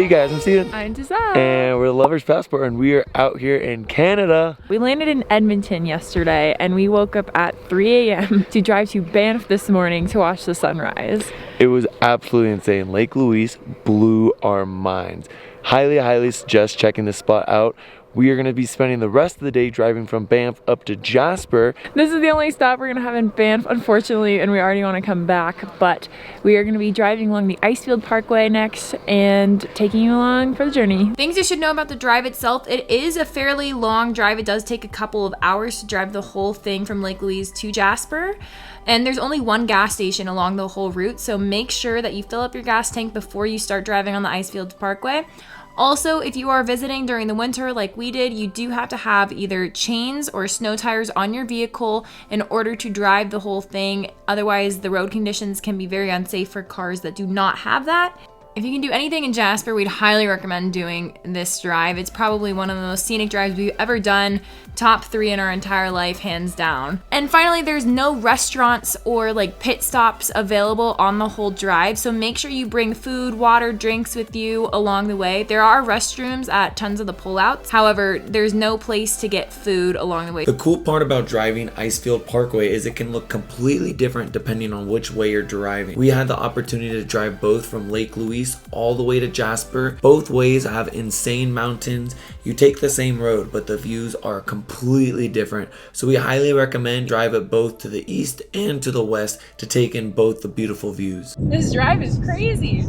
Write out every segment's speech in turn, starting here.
guys, I'm Steven. I'm Giselle. And we're the Lover's Passport, and we are out here in Canada. We landed in Edmonton yesterday, and we woke up at 3 a.m. to drive to Banff this morning to watch the sunrise. It was absolutely insane. Lake Louise blew our minds. Highly suggest checking this spot out. We are going to be spending the rest of the day driving from Banff up to Jasper. This is the only stop we're going to have in Banff, unfortunately, and we already want to come back, but we are going to be driving along the Icefields Parkway next and taking you along for the journey. Things you should know about the drive itself: it is a fairly long drive. It does take a couple of hours to drive the whole thing from Lake Louise to Jasper. And there's only one gas station along the whole route, so make sure that you fill up your gas tank before you start driving on the Icefields Parkway. Also, if you are visiting during the winter like we did, you do have to have either chains or snow tires on your vehicle in order to drive the whole thing. Otherwise, the road conditions can be very unsafe for cars that do not have that. If you can do anything in Jasper, we'd highly recommend doing this drive. It's probably one of the most scenic drives we've ever done. Top 3 in our entire life, hands down. And finally, there's no restaurants or like pit stops available on the whole drive, so make sure you bring food, water, drinks with you along the way. There are restrooms at tons of the pullouts. However, there's no place to get food along the way. The cool part about driving Icefields Parkway is it can look completely different depending on which way you're driving. We had the opportunity to drive both from Lake Louise all the way to Jasper. Both ways have insane mountains. You take the same road, but the views are completely different. So we highly recommend drive it both to the east and to the west to take in both the beautiful views. This drive is crazy.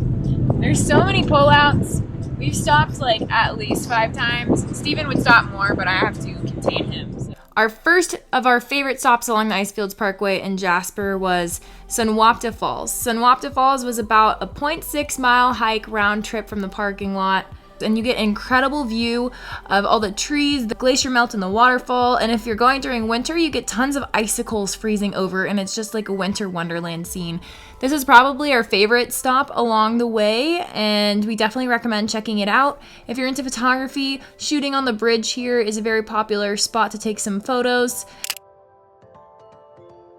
There's so many pullouts. We've stopped like at least 5 times. Steven would stop more, but I have to contain him. So. Our first of our favorite stops along the Icefields Parkway in Jasper was Sunwapta Falls. Sunwapta Falls was about a 0.6 mile hike round trip from the parking lot. And you get an incredible view of all the trees, the glacier melt in the waterfall, and if you're going during winter, you get tons of icicles freezing over, and it's just like a winter wonderland scene. This is probably our favorite stop along the way, and we definitely recommend checking it out. If you're into photography, shooting on the bridge here is a very popular spot to take some photos.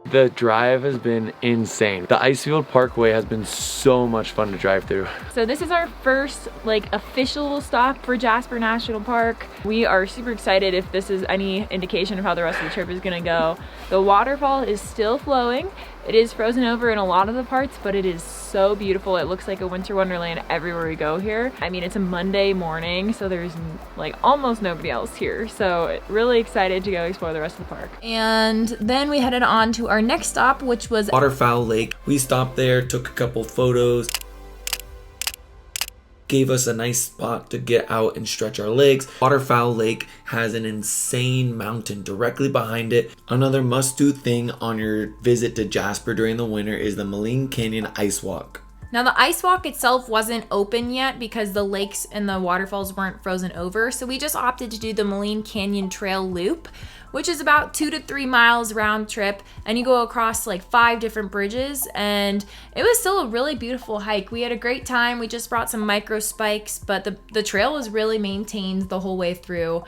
The drive has been insane. The Icefields Parkway has been so much fun to drive through. So this is our first like official stop for Jasper National Park. We are super excited if this is any indication of how the rest of the trip is gonna go. The waterfall is still flowing. It is frozen over in a lot of the parts, but it is so beautiful. It looks like a winter wonderland everywhere we go here. I mean, it's a Monday morning, so there's like almost nobody else here. So really excited to go explore the rest of the park. And then we headed on to our next stop, which was Waterfowl Lake. We stopped there, took a couple photos, gave us a nice spot to get out and stretch our legs. Waterfowl Lake has an insane mountain directly behind it. Another must-do thing on your visit to Jasper during the winter is the Maligne Canyon Ice Walk. Now the ice walk itself wasn't open yet because the lakes and the waterfalls weren't frozen over, so we just opted to do the Maligne Canyon Trail Loop, which is about 2 to 3 miles round trip, and you go across like 5 different bridges, and it was still a really beautiful hike. We had a great time. We just brought some micro spikes, but the trail was really maintained the whole way through.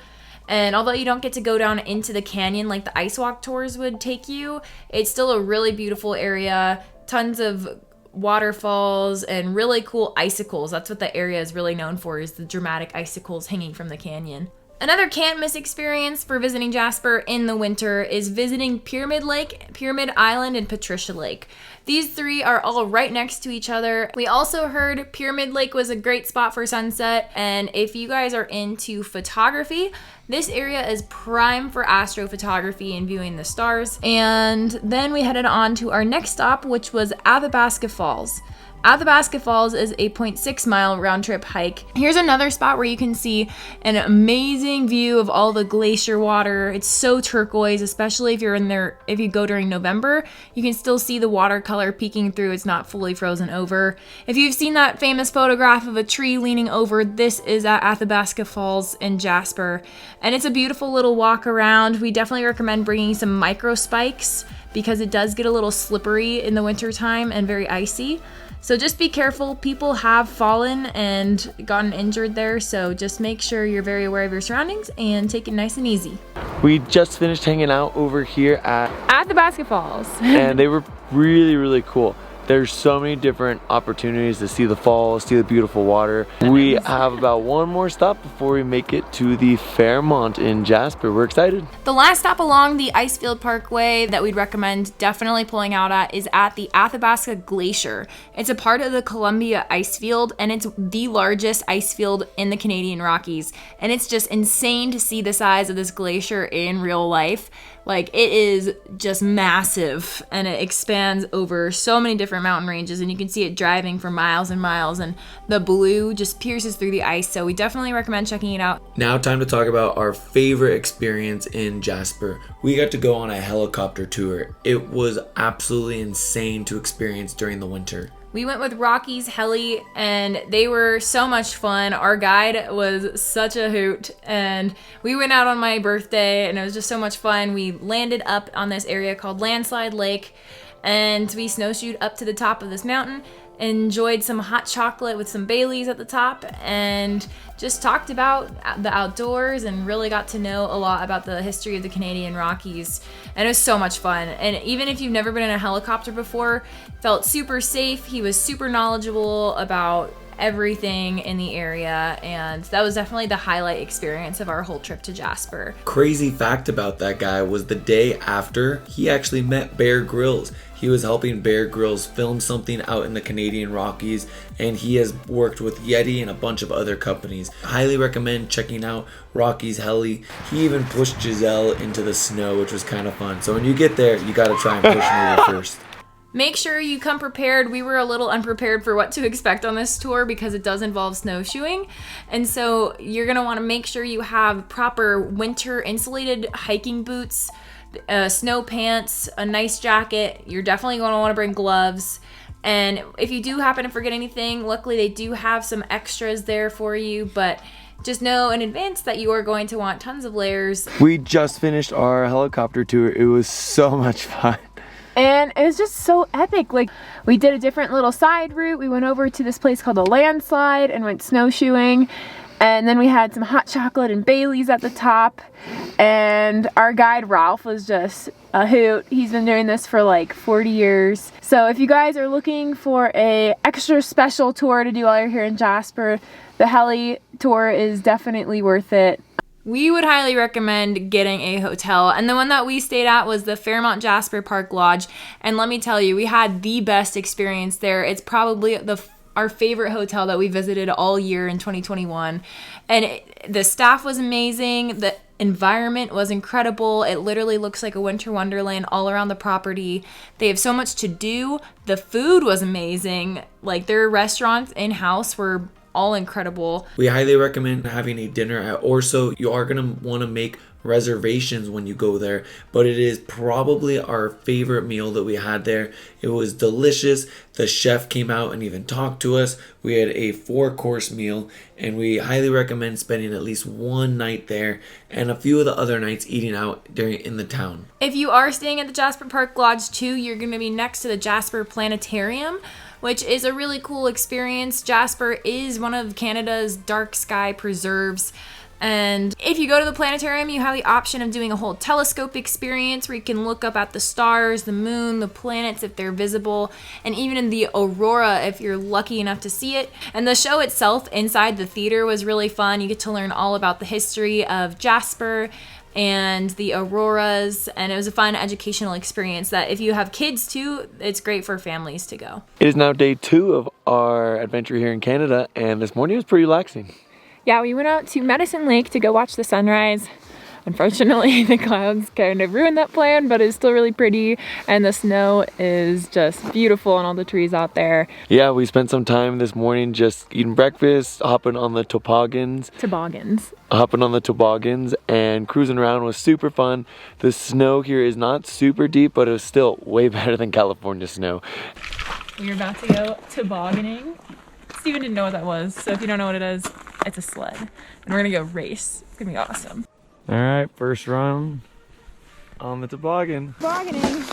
And although you don't get to go down into the canyon like the ice walk tours would take you, it's still a really beautiful area. Tons of waterfalls and really cool icicles. That's what the area is really known for, is the dramatic icicles hanging from the canyon. Another can't miss experience for visiting Jasper in the winter is visiting Pyramid Lake, Pyramid Island, and Patricia Lake. These 3 are all right next to each other. We also heard Pyramid Lake was a great spot for sunset, and if you guys are into photography, this area is prime for astrophotography and viewing the stars. And then we headed on to our next stop, which was Athabasca Falls. Athabasca Falls is a 0.6 mile round trip hike. Here's another spot where you can see an amazing view of all the glacier water. It's so turquoise, especially if you're in there, if you go during November, you can still see the watercolor peeking through. It's not fully frozen over. If you've seen that famous photograph of a tree leaning over, this is at Athabasca Falls in Jasper. And it's a beautiful little walk around. We definitely recommend bringing some micro spikes because it does get a little slippery in the wintertime and very icy. So just be careful. People have fallen and gotten injured there, so just make sure you're very aware of your surroundings and take it nice and easy. We just finished hanging out over here at Athabasca Falls. and they were really cool. There's so many different opportunities to see the falls, see the beautiful water. We have about one more stop before we make it to the Fairmont in Jasper. We're excited. The last stop along the Icefields Parkway that we'd recommend definitely pulling out at is at the Athabasca Glacier. It's a part of the Columbia Icefield, and it's the largest ice field in the Canadian Rockies. And it's just insane to see the size of this glacier in real life. Like, it is just massive, and it expands over so many different mountain ranges, and you can see it driving for miles and miles, and the blue just pierces through the ice, so we definitely recommend checking it out. Now time to talk about our favorite experience in Jasper. We got to go on a helicopter tour. It was absolutely insane to experience during the winter. We went with Rockies, Heli, and they were so much fun. Our guide was such a hoot, and we went out on my birthday, and it was just so much fun. We landed up on this area called Landslide Lake, and we snowshoed up to the top of this mountain, enjoyed some hot chocolate with some Baileys at the top, and just talked about the outdoors and really got to know a lot about the history of the Canadian Rockies. And it was so much fun. And even if you've never been in a helicopter before, felt super safe. He was super knowledgeable about everything in the area, and that was definitely the highlight experience of our whole trip to Jasper. Crazy fact about that guy was the day after, he actually met Bear Grylls. He was helping Bear Grylls film something out in the Canadian Rockies, and he has worked with Yeti and a bunch of other companies. Highly recommend checking out Rockies Heli. He even pushed Giselle into the snow, which was kind of fun. So when you get there, you got to try and push her first. Make sure you come prepared. We were a little unprepared for what to expect on this tour because it does involve snowshoeing. And so you're going to want to make sure you have proper winter insulated hiking boots, snow pants, a nice jacket. You're definitely going to want to bring gloves. And if you do happen to forget anything, luckily they do have some extras there for you, but just know in advance that you are going to want tons of layers. We just finished our helicopter tour. It was so much fun. And it was just so epic. Like, we did a different little side route. We went over to this place called the Landslide and went snowshoeing. And then we had some hot chocolate and Baileys at the top. And our guide Ralph was just a hoot. He's been doing this for like 40 years. So if you guys are looking for a extra special tour to do while you're here in Jasper, the Heli tour is definitely worth it. We would highly recommend getting a hotel, and the one that we stayed at was the Fairmont Jasper Park Lodge, and let me tell you, we had the best experience there. It's probably our favorite hotel that we visited all year in 2021, and the staff was amazing. The environment was incredible. It literally looks like a winter wonderland all around the property. They have so much to do. The food was amazing. Like, their restaurants in-house were all incredible. We highly recommend having a dinner at Orso. You are going to want to make reservations when you go there, but it is probably our favorite meal that we had there. It was delicious. The chef came out and even talked to us. We had a 4-course meal, and we highly recommend spending at least one night there and a few of the other nights eating out in the town. If you are staying at the Jasper Park Lodge too, you're going to be next to the Jasper Planetarium, which is a really cool experience. Jasper is one of Canada's dark sky preserves. And if you go to the planetarium, you have the option of doing a whole telescope experience where you can look up at the stars, the moon, the planets if they're visible, and even in the aurora if you're lucky enough to see it. And the show itself inside the theater was really fun. You get to learn all about the history of Jasper and the auroras, and it was a fun educational experience that if you have kids too, it's great for families to go. It is now day 2 of our adventure here in Canada, and this morning was pretty relaxing. Yeah, we went out to Medicine Lake to go watch the sunrise. Unfortunately, the clouds kind of ruined that plan, but it's still really pretty, and the snow is just beautiful and all the trees out there. Yeah, we spent some time this morning just eating breakfast, hopping on the toboggans, and cruising around was super fun. The snow here is not super deep, but it was still way better than California snow. We're about to go tobogganing. Steven didn't know what that was, so if you don't know what it is, it's a sled. And we're gonna go race. It's gonna be awesome. All right, first run on the toboggan. Tobogganing.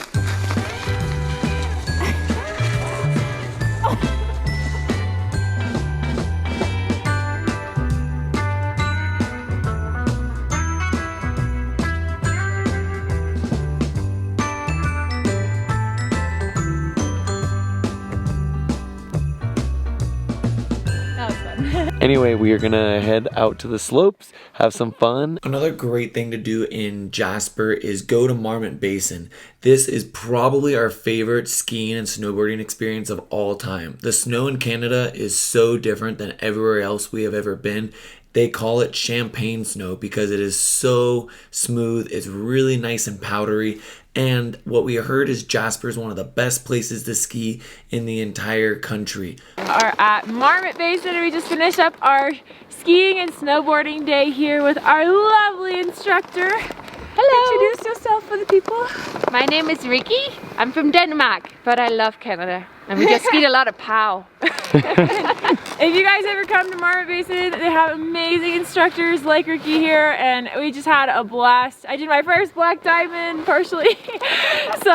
Anyway, we are gonna head out to the slopes, have some fun. Another great thing to do in Jasper is go to Marmot Basin. This is probably our favorite skiing and snowboarding experience of all time. The snow in Canada is so different than everywhere else we have ever been. They call it champagne snow because it is so smooth. It's really nice and powdery. And what we heard is Jasper is one of the best places to ski in the entire country. We are at Marmot Basin and we just finished up our skiing and snowboarding day here with our lovely instructor. Hello. Introduce yourself for the people. My name is Ricky. I'm from Denmark, but I love Canada. And we just skied a lot of POW. If you guys ever come to Marmot Basin, they have amazing instructors like Ricky here, and we just had a blast. I did my first black diamond partially. So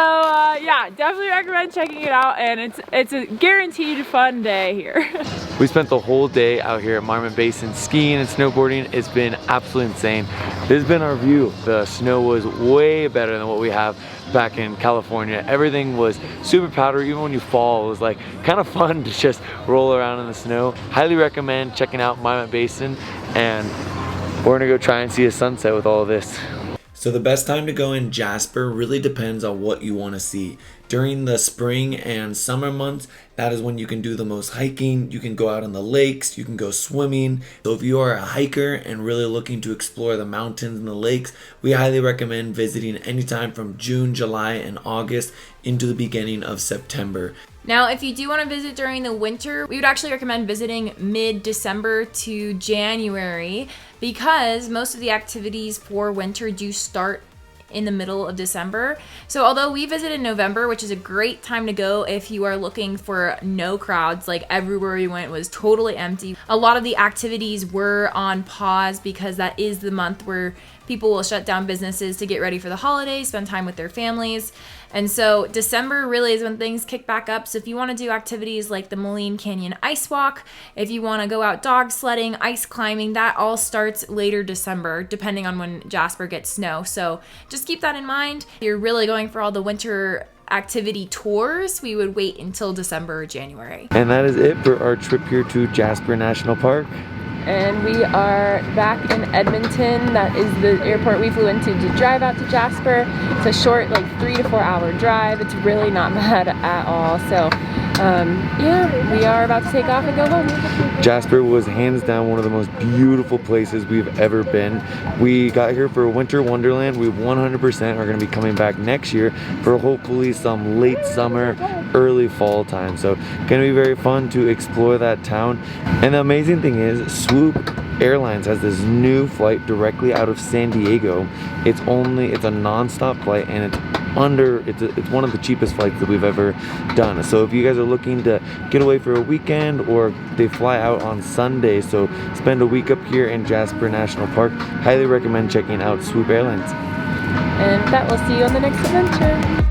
yeah, definitely recommend checking it out, and it's a guaranteed fun day here. We spent the whole day out here at Marmot Basin skiing and snowboarding. It's been absolutely insane. This has been our view. The snow was way better than what we have back in California. Everything was super powdery. Even when you fall, it was like kind of fun to just roll around in the snow. Highly recommend checking out Marmot Basin, and we're gonna go try and see a sunset with all of this. So the best time to go in Jasper really depends on what you want to see. During the spring and summer months, that is when you can do the most hiking. You can go out on the lakes, you can go swimming. So if you are a hiker and really looking to explore the mountains and the lakes, we highly recommend visiting anytime from June, July, and August into the beginning of September. Now, if you do want to visit during the winter, we would actually recommend visiting mid-December to January because most of the activities for winter do start in the middle of December. So although we visited in November, which is a great time to go if you are looking for no crowds, like everywhere we went was totally empty. A lot of the activities were on pause because that is the month where people will shut down businesses to get ready for the holidays, spend time with their families. And so December really is when things kick back up. So if you want to do activities like the Maligne Canyon Ice Walk, if you want to go out dog sledding, ice climbing, that all starts later December, depending on when Jasper gets snow. So just keep that in mind. If you're really going for all the winter activity tours, we would wait until December or January. And that is it for our trip here to Jasper National Park. And we are back in Edmonton. That is the airport we flew into to drive out to Jasper. It's a short, like 3 to 4 hour drive. It's really not bad at all. So yeah, we are about to take off and go home. Jasper was hands down one of the most beautiful places we've ever been. We got here for a winter wonderland. We 100% are going to be coming back next year for hopefully some late summer, early fall time. So going to be very fun to explore that town. And the amazing thing is Swoop Airlines has this new flight directly out of San Diego. It's a non-stop flight, and it's one of the cheapest flights that we've ever done. So if you guys are looking to get away for a weekend, or they fly out on Sunday, so spend a week up here in Jasper National Park, highly recommend checking out Swoop Airlines. And that will see you on the next adventure.